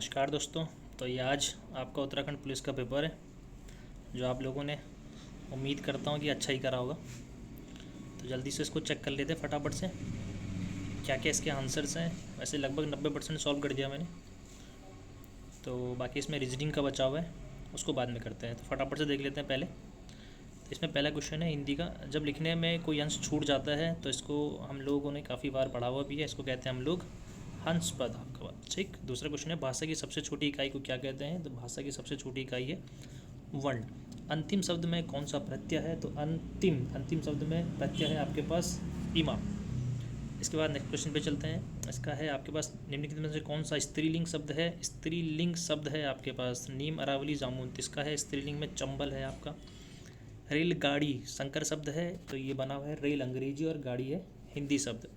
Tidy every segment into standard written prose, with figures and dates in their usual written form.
नमस्कार दोस्तों। तो ये आज आपका उत्तराखंड पुलिस का पेपर है जो आप लोगों ने उम्मीद करता हूँ कि अच्छा ही करा होगा। तो जल्दी से इसको चेक कर लेते हैं फटाफट से क्या क्या इसके आंसर्स हैं। वैसे लगभग 90% सॉल्व कर दिया मैंने, तो बाकी इसमें रीजनिंग का बचा हुआ है, उसको बाद में करते हैं। तो फटाफट से देख लेते हैं पहले। तो इसमें पहला क्वेश्चन है हिंदी का। जब लिखने में कोई अंश छूट जाता है तो इसको हम लोगों ने काफ़ी बार पढ़ा हुआ भी है, इसको कहते हैं हम लोग हंस पद। आपका बात ठीक। दूसरा क्वेश्चन है भाषा की सबसे छोटी इकाई को क्या कहते हैं। तो भाषा की सबसे छोटी इकाई है वर्ण। अंतिम शब्द में कौन सा प्रत्यय है। तो अंतिम शब्द में प्रत्यय है आपके पास इमा। इसके बाद नेक्स्ट क्वेश्चन पे चलते हैं। इसका है आपके पास निम्नलिखित में से कौन सा स्त्रीलिंग शब्द है। स्त्रीलिंग शब्द है आपके पास नीम, अरावली, जामुन। तो इसका है स्त्रीलिंग में चंबल है आपका। रेलगाड़ी संकर शब्द है, तो ये बना हुआ है रेल अंग्रेजी और गाड़ी है हिंदी शब्द।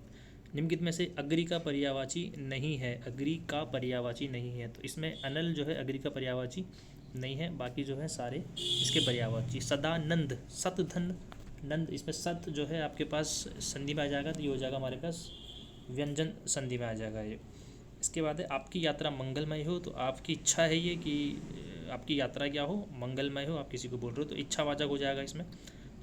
निम्नलिखित में से अग्री का पर्यायवाची नहीं है। अग्री का पर्यायवाची नहीं है, तो इसमें अनल जो है अग्री का पर्यायवाची नहीं है, बाकी जो है सारे इसके पर्यायवाची। सदानंद, सत धन नंद, इसमें सत जो है आपके पास संधि में आ जाएगा, तो ये हो जाएगा हमारे पास व्यंजन संधि में आ जाएगा ये। इसके बाद है आपकी यात्रा मंगलमय हो। तो आपकी इच्छा है ये कि आपकी यात्रा क्या हो, मंगलमय हो। आप किसी को बोल रहे हो तो इच्छावाचक हो जाएगा इसमें।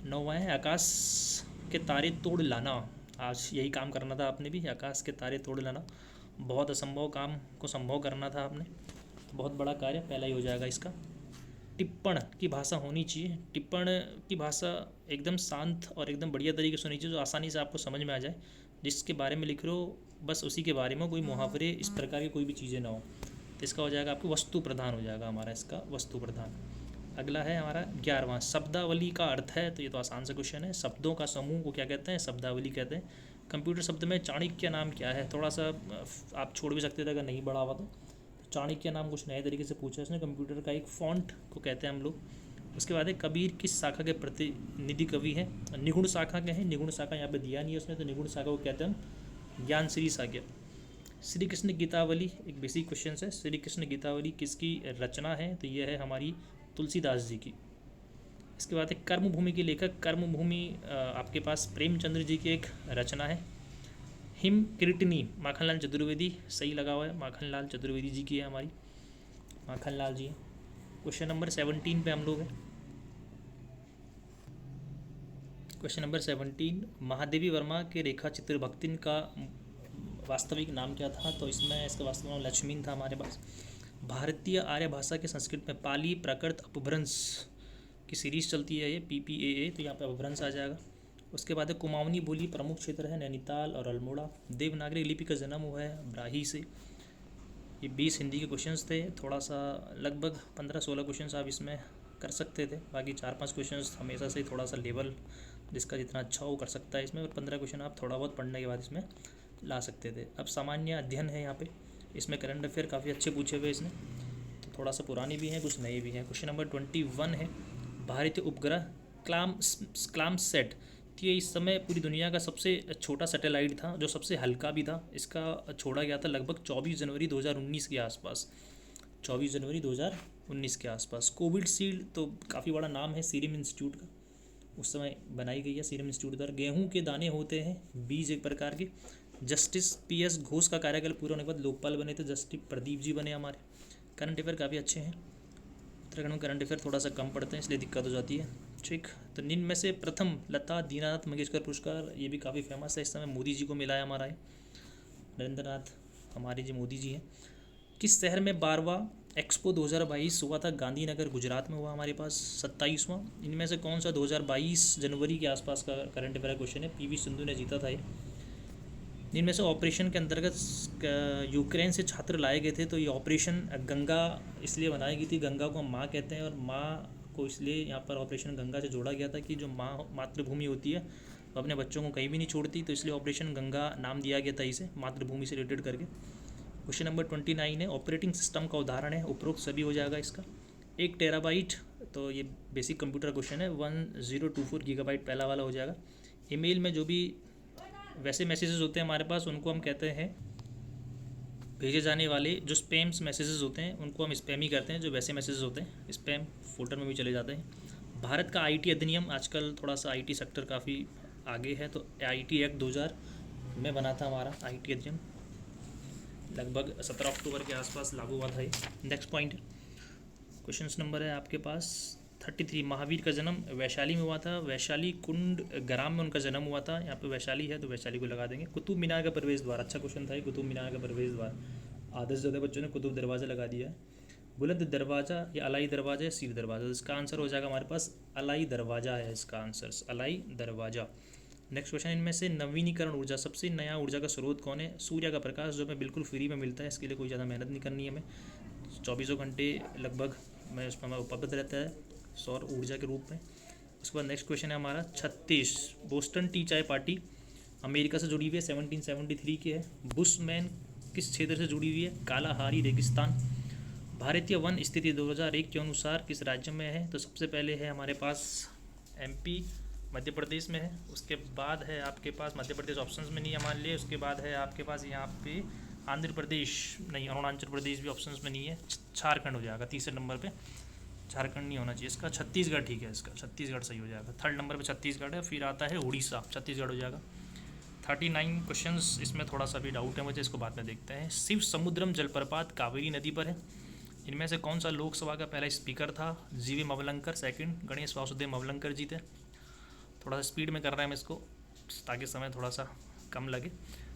नौवां है आकाश के तारे तोड़ लाना। आज यही काम करना था आपने भी, आकाश के तारे तोड़ लाना। बहुत असंभव काम को संभव करना था आपने, तो बहुत बड़ा कार्य पहला ही हो जाएगा इसका। टिप्पण की भाषा होनी चाहिए। टिप्पण की भाषा एकदम शांत और एकदम बढ़िया तरीके से होनी चाहिए, जो आसानी से आपको समझ में आ जाए। जिसके बारे में लिख रहे हो बस उसी के बारे में, कोई मुहावरे इस प्रकार की कोई भी चीज़ें ना हो। तो इसका हो जाएगा आपको वस्तु प्रधान हो जाएगा हमारा इसका वस्तु प्रधान। अगला है हमारा 11वां शब्दावली का अर्थ है। तो ये तो आसान सा क्वेश्चन है। शब्दों का समूह को क्या कहते हैं, शब्दावली कहते हैं। कंप्यूटर शब्द में चाणक्य नाम क्या है। थोड़ा सा आप छोड़ भी सकते थे अगर नहीं बढ़ा हुआ तो। चाणक्य नाम कुछ नए तरीके से पूछा इसने। कंप्यूटर का एक फॉन्ट को कहते हैं हम लोग। उसके बाद है कबीर किस शाखा के प्रतिनिधि कवि है। निगुण शाखा के हैं। निगुण शाखा यहाँ पे दिया नहीं है उसने, तो निगुण शाखा को कहते हैं हम ज्ञान श्री शाक्य। श्री कृष्ण गीतावली एक बेसिक क्वेश्चन है। श्री कृष्ण गीतावली किसकी रचना है। तो यह है हमारी तुलसीदास जी की। इसके बाद है कर्मभूमि के लेखक। कर्मभूमि आपके पास प्रेमचंद्र जी की एक रचना है। हिम कीर्तनी माखनलाल चतुर्वेदी, सही लगा हुआ है, माखनलाल चतुर्वेदी जी की है हमारी, माखनलाल जी। क्वेश्चन नंबर 17 पे हम लोग हैं। क्वेश्चन नंबर 17, महादेवी वर्मा के रेखा चित्र भक्तिन का वास्तविक नाम क्या था। तो इसमें इसका वास्तविक नाम लक्ष्मीन था हमारे पास। भारतीय आर्य भाषा के संस्कृत में पाली प्राकृत अपभ्रंश की सीरीज चलती है, ये PPAA, तो यहाँ पे अपभ्रंश आ जाएगा। उसके बाद कुमाऊनी बोली प्रमुख क्षेत्र है नैनीताल और अल्मोड़ा। देवनागरी लिपि का जन्म हुआ है ब्राही से। ये 20 हिंदी के क्वेश्चंस थे। थोड़ा सा लगभग 15-16 क्वेश्चंस आप इसमें कर सकते थे, बाकी 4-5 क्वेश्चंस हमेशा से थोड़ा सा लेवल जिसका जितना अच्छा हो कर सकता है इसमें, और 15 क्वेश्चन आप थोड़ा बहुत पढ़ने के बाद इसमें ला सकते थे। अब सामान्य अध्ययन है यहाँ पे, इसमें करंट अफेयर काफ़ी अच्छे पूछे हुए इसने, तो थोड़ा सा पुरानी भी हैं कुछ नए भी हैं। क्वेश्चन नंबर 21 है भारतीय उपग्रह क्लाम सेट। तो ये इस समय पूरी दुनिया का सबसे छोटा सैटेलाइट था, जो सबसे हल्का भी था। इसका छोड़ा गया था लगभग 24 जनवरी 2019 के आसपास। 24 जनवरी 2019 के आसपास। कोविशील्ड तो काफ़ी बड़ा नाम है सीरम इंस्टीट्यूट का, उस समय बनाई गई है सीरम इंस्टीट्यूट द्वारा। गेहूँ के दाने होते हैं बीज एक प्रकार के। जस्टिस PS घोष का कार्यकाल पूरा होने के बाद लोकपाल बने थे, जस्टिस प्रदीप जी बने हमारे। करंट अफेयर काफ़ी अच्छे हैं। उत्तराखंड में करंट अफेयर थोड़ा सा कम पढ़ते हैं इसलिए दिक्कत हो जाती है, ठीक। तो निम्न में से प्रथम लता दीनानाथ मंगेशकर पुरस्कार, ये भी काफ़ी फेमस है, इस समय मोदी जी को मिला है हमारा, नरेंद्र नाथ हमारे जी मोदी जी हैं। किस शहर में 12वां एक्सपो 2022 हुआ था। गांधीनगर गुजरात में हुआ हमारे पास 27वां। इनमें से कौन सा 2022 जनवरी के आसपास का करंट अफेयर क्वेश्चन है। PV सिंधु ने जीता था ये। जिनमें से ऑपरेशन के अंतर्गत यूक्रेन से छात्र लाए गए थे, तो ये ऑपरेशन गंगा इसलिए बनाई गई थी, गंगा को हम माँ कहते हैं, और माँ को इसलिए यहाँ पर ऑपरेशन गंगा से जोड़ा गया था कि जो माँ मातृभूमि होती है वो अपने बच्चों को कहीं भी नहीं छोड़ती, तो इसलिए ऑपरेशन गंगा नाम दिया गया था इसे, मातृभूमि से रिलेटेड करके। क्वेश्चन नंबर 29 है ऑपरेटिंग सिस्टम का उदाहरण है। उपरोक्त सभी हो जाएगा इसका। 1 टेराबाइट, तो ये बेसिक कंप्यूटर क्वेश्चन है। 1024 गीगाबाइट पहला वाला हो जाएगा। ईमेल में जो भी वैसे मैसेजेस होते हैं हमारे पास, उनको हम कहते हैं भेजे जाने वाले। जो स्पैम्स मैसेजेस होते हैं उनको हम स्पैम ही करते हैं। जो वैसे मैसेजेस होते हैं स्पैम फोल्डर में भी चले जाते हैं। भारत का IT अधिनियम, आजकल थोड़ा सा IT सेक्टर काफ़ी आगे है, तो IT एक्ट 2000 में बना था हमारा IT अधिनियम। लगभग 17 अक्टूबर के आसपास लागू हुआ था ये। नेक्स्ट पॉइंट, क्वेश्चन नंबर है आपके पास 33। महावीर का जन्म वैशाली में हुआ था। वैशाली कुंड ग्राम में उनका जन्म हुआ था। यहाँ पे वैशाली है तो वैशाली को लगा देंगे। कुतुब मीनार का प्रवेश द्वार, अच्छा क्वेश्चन था ये, कुतुब मीनार का प्रवेश द्वार। आधे से ज़्यादा बच्चों ने कुतुब दरवाज़ा लगा दिया है। बुलंद दरवाज़ा या अलाई दरवाज़ा या सीर दरवाज़ा, इसका आंसर हो जाएगा हमारे पास अलाई दरवाज़ा है इसका आंसर, अलाई दरवाज़ा। नेक्स्ट क्वेश्चन, इनमें से नवीनीकरण ऊर्जा, सबसे नया ऊर्जा का स्रोत कौन है? सूर्य का प्रकाश, जो हमें बिल्कुल फ्री में मिलता है, इसके लिए कोई ज़्यादा मेहनत नहीं करनी है हमें। 24 घंटे लगभग में उसमें उपलब्ध रहता है सौर ऊर्जा के रूप में। उसके बाद नेक्स्ट क्वेश्चन है हमारा 36। बोस्टन टी चाय पार्टी अमेरिका से जुड़ी हुई है, 1773 की है। बुशमैन किस क्षेत्र से जुड़ी हुई है? कालाहारी रेगिस्तान। भारतीय वन स्थिति 2001 के अनुसार किस राज्य में है? तो सबसे पहले है हमारे पास एमपी, मध्य प्रदेश में है। उसके बाद है आपके पास मध्य प्रदेश ऑप्शंस में नहीं है मान लिए। उसके बाद है आपके पास यहाँ पे आंध्र प्रदेश नहीं, अरुणाचल प्रदेश भी ऑप्शंस में नहीं है। झारखंड हो जाएगा तीसरे नंबर पे, झारखंड नहीं होना चाहिए इसका। छत्तीसगढ़ ठीक है, इसका छत्तीसगढ़ सही हो जाएगा। थर्ड नंबर पे छत्तीसगढ़ है, फिर आता है उड़ीसा, छत्तीसगढ़ हो जाएगा। 39 क्वेश्चंस, इसमें थोड़ा सा भी डाउट है मुझे, इसको बाद में देखते हैं। शिव समुद्रम जलप्रपात कावेरी नदी पर है। इनमें से कौन सा लोकसभा का पहला स्पीकर था? जीवी मवलंकर, सेकंड गणेश वासुदेव मवलंकर जी थे। थोड़ा सा स्पीड में कर रहे हैं हम इसको ताकि समय थोड़ा सा कम लगे।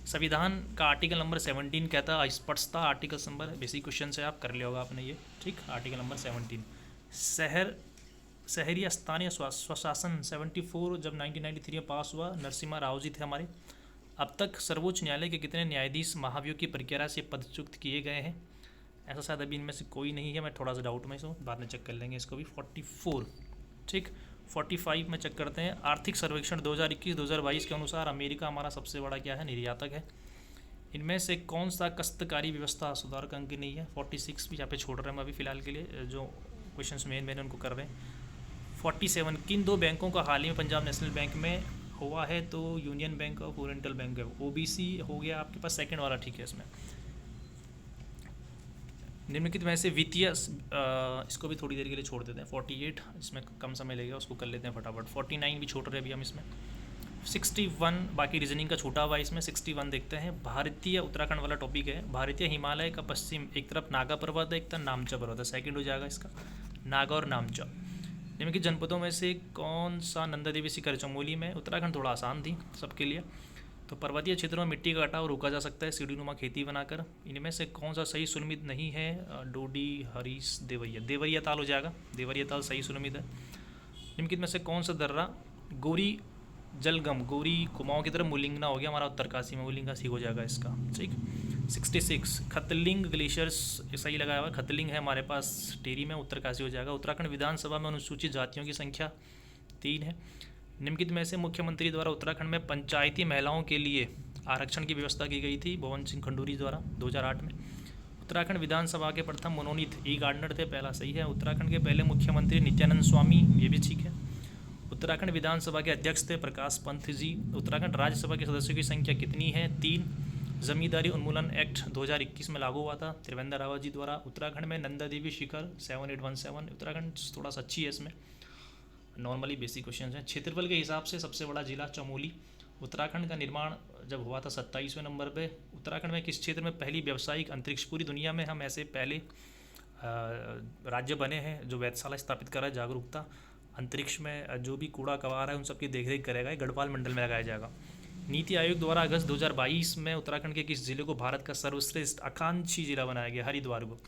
संविधान का आर्टिकल नंबर 17 कहता है अस्पष्टता, आर्टिकल नंबर बेसिक क्वेश्चन से आप कर लिया होगा आपने ये, ठीक। Article number 17। शहरी स्थानीय स्वशासन 74 जब 1993 में पास हुआ, नरसिम्हा राव जी थे हमारे। अब तक सर्वोच्च न्यायालय के कितने न्यायाधीश महाभियोग की प्रक्रिया से पदच्युत किए गए हैं? ऐसा शायद अभी इनमें से कोई नहीं है, मैं थोड़ा सा डाउट में इसको बाद में चेक कर लेंगे इसको भी। 44, ठीक। 45 में चेक करते हैं। आर्थिक सर्वेक्षण 2021-2022 के अनुसार अमेरिका हमारा सबसे बड़ा क्या है? निर्यातक है। इनमें से कौन सा काश्तकारी व्यवस्था सुधार का अंक नहीं है? 46 भी यहाँ पे छोड़ रहे हैं हम अभी फिलहाल के लिए, जो क्वेश्चंस मेन उनको कर रहे हैं। 47, किन दो बैंकों का हाल ही में पंजाब नेशनल बैंक में हुआ है? तो यूनियन बैंक और ओरिएंटल बैंक है। ओबीसी हो गया आपके पास, सेकंड वाला ठीक है इसमें। निम्नलिखित में से वित्तीय, इसको भी थोड़ी देर के लिए छोड़ देते हैं। 48, इसमें कम समय लगेगा, उसको कर लेते हैं फटाफट। 49 भी छोड़ रहे हैं अभी हम इसमें। 61 बाकी रीजनिंग का छूटा हुआ है इसमें। 61 देखते हैं। भारतीय, उत्तराखंड वाला टॉपिक है। भारतीय हिमालय का पश्चिम, एक तरफ नागा पर्वत है, एक तरफ नामचा पर्वत है, सेकंड हो जाएगा इसका, नागा और नामचा। निम्नलिखित जनपदों में से कौन सा नंदा देवी शिखर चमोली में? उत्तराखंड थोड़ा आसान थी सबके लिए। तो पर्वतीय क्षेत्रों में मिट्टी का कटाव रोका जा सकता है सीढ़ीनुमा खेती बनाकर। इनमें से कौन सा सही सुनिश्चित नहीं है? डोडी, हरीश, देवरिया, देवरिया ताल हो जाएगा, देवरिया ताल सही सुनिश्चित है। निम्नलिखित में से कौन सा दर्रा गौरी जलगम, गौरी कुमाऊं की तरफ मुलिंगना हो गया हमारा उत्तरकाशी में, मुलिंगा सी हो जाएगा इसका, ठीक। 66 खतलिंग ग्लेशियर्स सही लगाया हुआ, खतलिंग है हमारे पास टेरी में, उत्तरकाशी हो जाएगा। उत्तराखंड विधानसभा में अनुसूचित जातियों की संख्या 3 है। निम्नलिखित में से मुख्यमंत्री द्वारा उत्तराखंड में पंचायती महिलाओं के लिए आरक्षण की व्यवस्था की गई थी? भवन सिंह खंडूरी द्वारा 2008 में। उत्तराखंड विधानसभा के प्रथम मनोनीत ई गार्डनर थे, पहला सही है। उत्तराखंड के पहले मुख्यमंत्री नित्यानंद स्वामी, ये भी ठीक है। उत्तराखंड विधानसभा के अध्यक्ष थे प्रकाश पंत जी। उत्तराखंड राज्यसभा के सदस्यों की संख्या कितनी है? 3। जमींदारी उन्मूलन एक्ट 2021 में लागू हुआ था त्रिवेंद्र रावत जी द्वारा। उत्तराखंड में नंदा देवी शिखर 7817। उत्तराखंड थोड़ा सा अच्छी है इसमें, नॉर्मली बेसिक क्वेश्चन हैं। क्षेत्रफल के हिसाब से सबसे बड़ा जिला चमोली। उत्तराखंड का निर्माण जब हुआ था 27वें नंबर पे। उत्तराखंड में किस क्षेत्र में पहली व्यावसायिक अंतरिक्ष, पूरी दुनिया में हम ऐसे पहले राज्य बने हैं जो वेधशाला स्थापित कर रहा है, जागरूकता अंतरिक्ष में जो भी कूड़ा कबाड़ है उन सबकी देखरेख करेगा, गढ़वाल मंडल में लगाया जाएगा। नीति आयोग द्वारा अगस्त 2022 में उत्तराखंड के किस जिले को भारत का सर्वश्रेष्ठ आकांक्षी जिला बनाया गया? हरिद्वार को।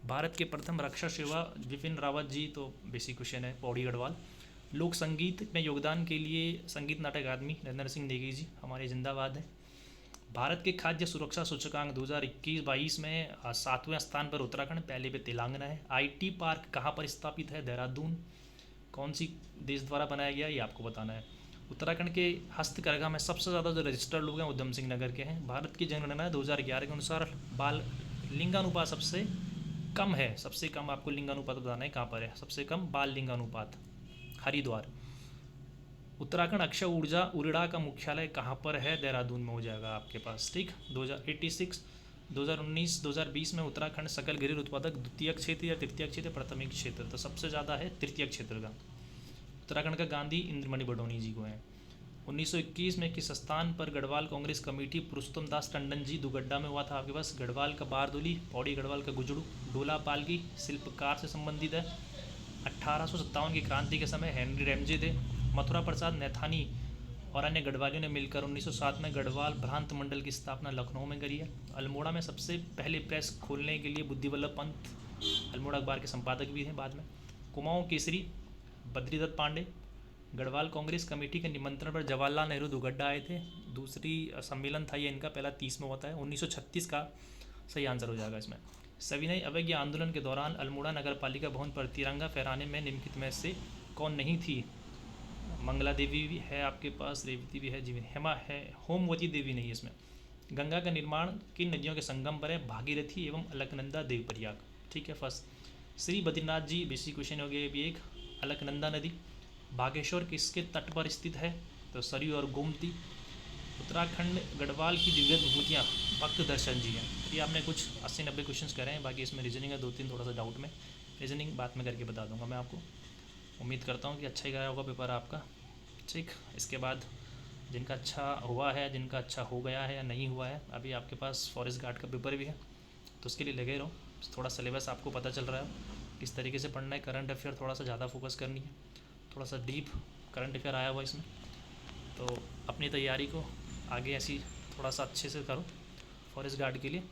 भारत के प्रथम रक्षा सेवा विपिन रावत जी, तो बेसिक क्वेश्चन है, पौड़ी गढ़वाल। लोक संगीत में योगदान के लिए संगीत नाटक अकादमी नरेंद्र सिंह नेगी जी हमारे जिंदाबाद है। भारत के खाद्य सुरक्षा सूचकांक 2021-22 में 7वें स्थान पर उत्तराखंड, पहले पे तेलंगाना है। IT पार्क कहाँ पर स्थापित है? देहरादून। कौन सी देश द्वारा बनाया गया ये आपको बताना है। उत्तराखंड के हस्तकरघा में सबसे ज़्यादा जो रजिस्टर्ड लोग हैं उधम सिंह नगर के हैं। भारत की जनगणना 2011 के अनुसार बाल लिंगानुपात सबसे कम है, सबसे कम आपको लिंगानुपात बताना है कहाँ पर है सबसे कम बाल लिंगानुपात, हरिद्वार। उत्तराखंड अक्षय ऊर्जा उड़ीड़ा का मुख्यालय कहाँ पर है? देहरादून में हो जाएगा आपके पास, ठीक। 2086 2019-2020 में उत्तराखंड सकल घरेलू उत्पादक द्वितीय क्षेत्र या तृतीय क्षेत्र, प्राथमिक क्षेत्र? तो सबसे ज़्यादा है तृतीय क्षेत्र का। उत्तराखंड का गांधी इंद्रमणि बडोनी जी को है। 1921 में किस स्थान पर गढ़वाल कांग्रेस कमेटी पुरुषोत्तम दास टंडन जी दुगड्डा में हुआ था आपके पास? गढ़वाल का बारदोली, पौड़ी गढ़वाल का गुजड़ू, डोला पालकी शिल्पकार से संबंधित है। 1857 की क्रांति के समय हेनरी रैमजे थे। मथुरा प्रसाद नैथानी और अन्य गढ़वालियों ने मिलकर 1907 में गढ़वाल भ्रांत मंडल की स्थापना लखनऊ में करी है। अल्मोड़ा में सबसे पहले प्रेस खोलने के लिए बुद्धि वल्लभ पंत अल्मोड़ा अखबार के संपादक भी थे बाद में। कुमाऊं केसरी बद्रीदत्त पांडे। गढ़वाल कांग्रेस कमेटी के निमंत्रण पर जवाहरलाल नेहरू दुगड्डा आए थे। दूसरी सम्मेलन था ये इनका, पहला 30 में होता है। 1936 का सही आंसर हो जाएगा इसमें। सविनय अवज्ञा आंदोलन के दौरान अल्मोड़ा नगर पालिका भवन पर तिरंगा फहराने में निम्नलिखित में से कौन नहीं थी? मंगला देवी भी है आपके पास, रेवती भी है, जीवन हेमा है, होमवती देवी नहीं है इसमें। गंगा का निर्माण किन नदियों के संगम पर है? भागीरथी एवं अलकनंदा देवप्रयाग। ठीक है फर्स्ट। श्री बद्रीनाथ जी बेसिक क्वेश्चन हो गया ये भी एक। अलकनंदा नदी। बागेश्वर किसके तट पर स्थित है? तो सरयू और गोमती। उत्तराखंड गढ़वाल की दिव्य विभूतियाँ भक्त दर्शन जी हैं। ये आपने कुछ 80-90 क्वेश्चंस करे हैं, बाकी इसमें रीजनिंग है 2-3 थोड़ा सा डाउट में, रीजनिंग बाद में करके बता दूंगा मैं आपको। उम्मीद करता हूँ कि अच्छा ही गया होगा पेपर आपका। ठीक, इसके बाद जिनका अच्छा हुआ है, जिनका अच्छा हो गया है या नहीं हुआ है, अभी आपके पास फॉरेस्ट गार्ड का पेपर भी है, तो उसके लिए लगे रहो। थोड़ा सिलेबस आपको पता चल रहा है किस तरीके से पढ़ना है। करंट अफेयर थोड़ा सा ज़्यादा फोकस करनी है, थोड़ा सा डीप करंट अफेयर आया हुआ इसमें, तो अपनी तैयारी को आगे ऐसी थोड़ा सा अच्छे से करो फॉरेस्ट गार्ड के लिए।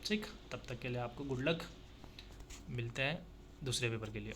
ठीक, तब तक के लिए आपको गुड लक, मिलते हैं दूसरे पेपर के लिए।